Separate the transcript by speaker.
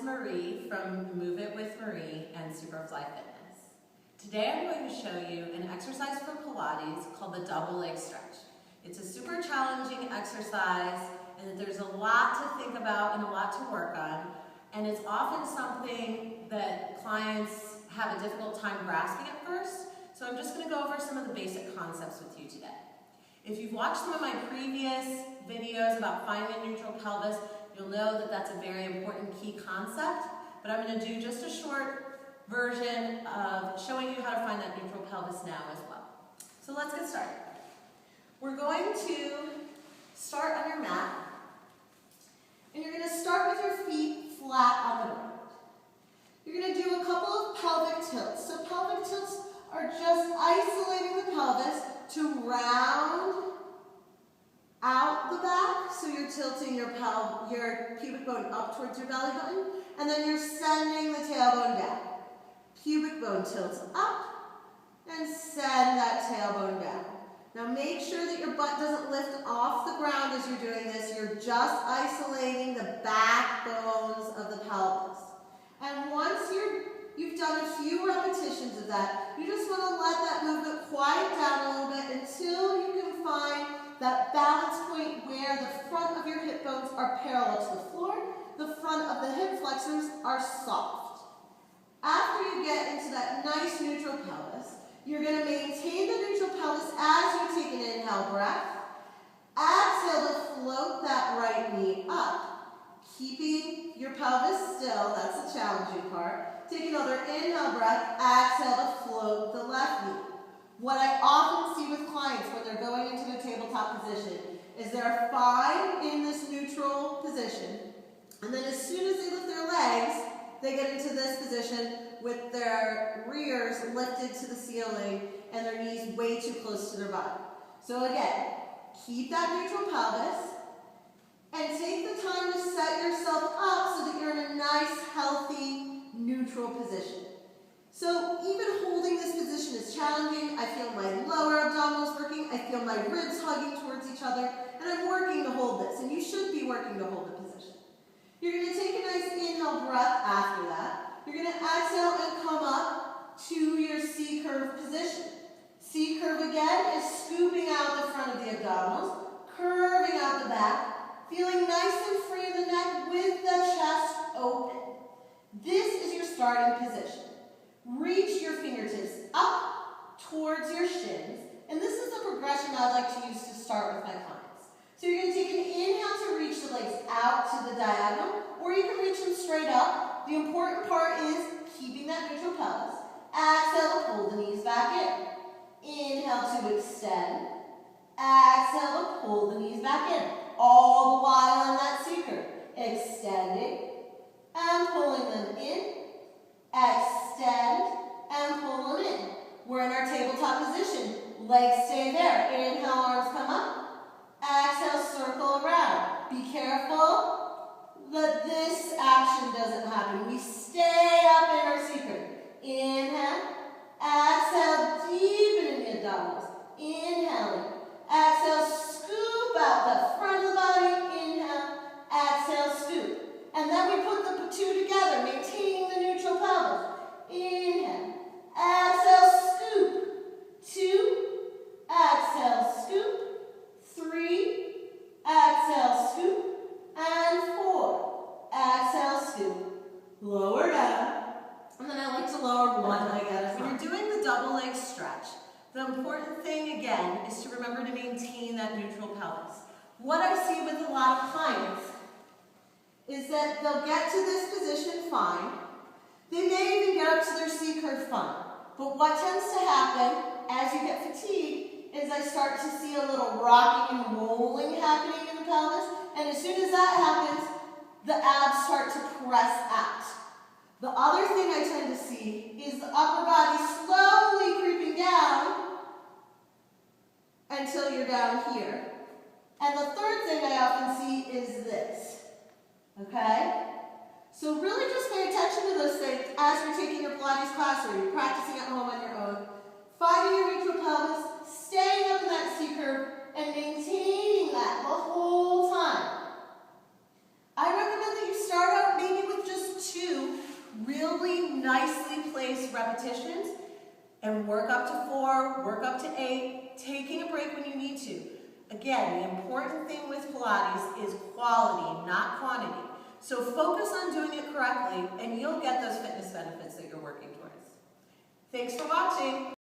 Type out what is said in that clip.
Speaker 1: Marie from Move It with Marie and Superfly Fitness. Today I'm going to show you an exercise for Pilates called the double leg stretch. It's a super challenging exercise and there's a lot to think about and a lot to work on, and it's often something that clients have a difficult time grasping at first, so I'm just going to go over some of the basic concepts with you today. If you've watched some of my previous videos about finding a neutral pelvis, you'll know that that's a very important key concept, but I'm going to do just a short version of showing you how to find that neutral pelvis now as well. So let's get started. We're going to start on your mat, and you're going to start with your feet flat on the ground. You're going to do a couple of pelvic tilts. So pelvic tilts are just isolating the pelvis to round out the back, so you're tilting your pubic bone up towards your belly button, and then you're sending the tailbone down. Pubic bone tilts up, and send that tailbone down. Now make sure that your butt doesn't lift off the ground as you're doing this. You're just isolating the back bones of the pelvis. And once you've done a few repetitions of that, you just want to let that movement quiet down a little bit until you can find that balance point where the front of your hip bones are parallel to the floor, the front of the hip flexors are soft. After you get into that nice neutral pelvis, you're going to maintain the neutral pelvis as you take an inhale breath. Exhale to float that right knee up, keeping your pelvis still. That's the challenging part. Take another inhale breath. Exhale to float the left knee. What I often see with clients when they're going into the tabletop position is they're fine in this neutral position, and then as soon as they lift their legs, they get into this position with their rears lifted to the ceiling and their knees way too close to their body. So again, keep that neutral pelvis and take the time to set yourself up so that you're in a nice, healthy, neutral position. So even holding this position is challenging. I feel my lower abdominals working. I feel my ribs hugging towards each other. And I'm working to hold this. And you should be working to hold the position. You're going to take a nice inhale breath after that. You're going to exhale and come up to your C-curve position. C-curve again is scooping out the front of the abdominals, curving out the back, feeling nice and free in the neck with the chest open. This is your starting position. Reach your fingertips up towards your shins, and this is the progression I like to use to start with my clients. So you're going to take an inhale to reach the legs out to the diagonal, or you can reach them straight up. The important part is keeping that neutral pelvis. Exhale to pull the knees back in. Inhale to extend. Exhale to pull the knees back in. All the while in that C-curve. Extending and pulling them in. Extend and pull them in. We're in our tabletop position. Legs stay there. Inhale, arms come up. Exhale, circle around. Be careful that this action doesn't happen. We stay up in our C-curve. Inhale. Exhale, deepen in the abdominals. Inhaling. Exhale, scoop out the front of the body. Inhale. Exhale, scoop. And then we put the two together, maintaining the neutral pelvis. Inhale. Exhale, scoop. 2. Exhale, scoop. 3. Exhale, scoop. And 4. Exhale, scoop. Lower down. And then I like to lower one leg at a time. When you're doing the double leg stretch, the important thing again is to remember to maintain that neutral pelvis. What I see with a lot of clients is that they'll get to this position fine. They may even get up to their C-curve fine. But what tends to happen as you get fatigued is I start to see a little rocking and rolling happening in the pelvis. And as soon as that happens, the abs start to press out. The other thing I tend to see is the upper body slowly creeping down until you're down here. And the third thing I often see is this. Okay? So really just pay attention to those things as you're taking your Pilates class or you're practicing at home on your own. Finding your neutral pelvis, staying up in that C-curve, and maintaining that the whole time. I recommend that you start out maybe with just 2 really nicely placed repetitions and work up to 4, work up to 8, taking a break when you need to. Again, the important thing with Pilates is quality, not quantity. So focus on doing it correctly and you'll get those fitness benefits that you're working towards. Thanks for watching.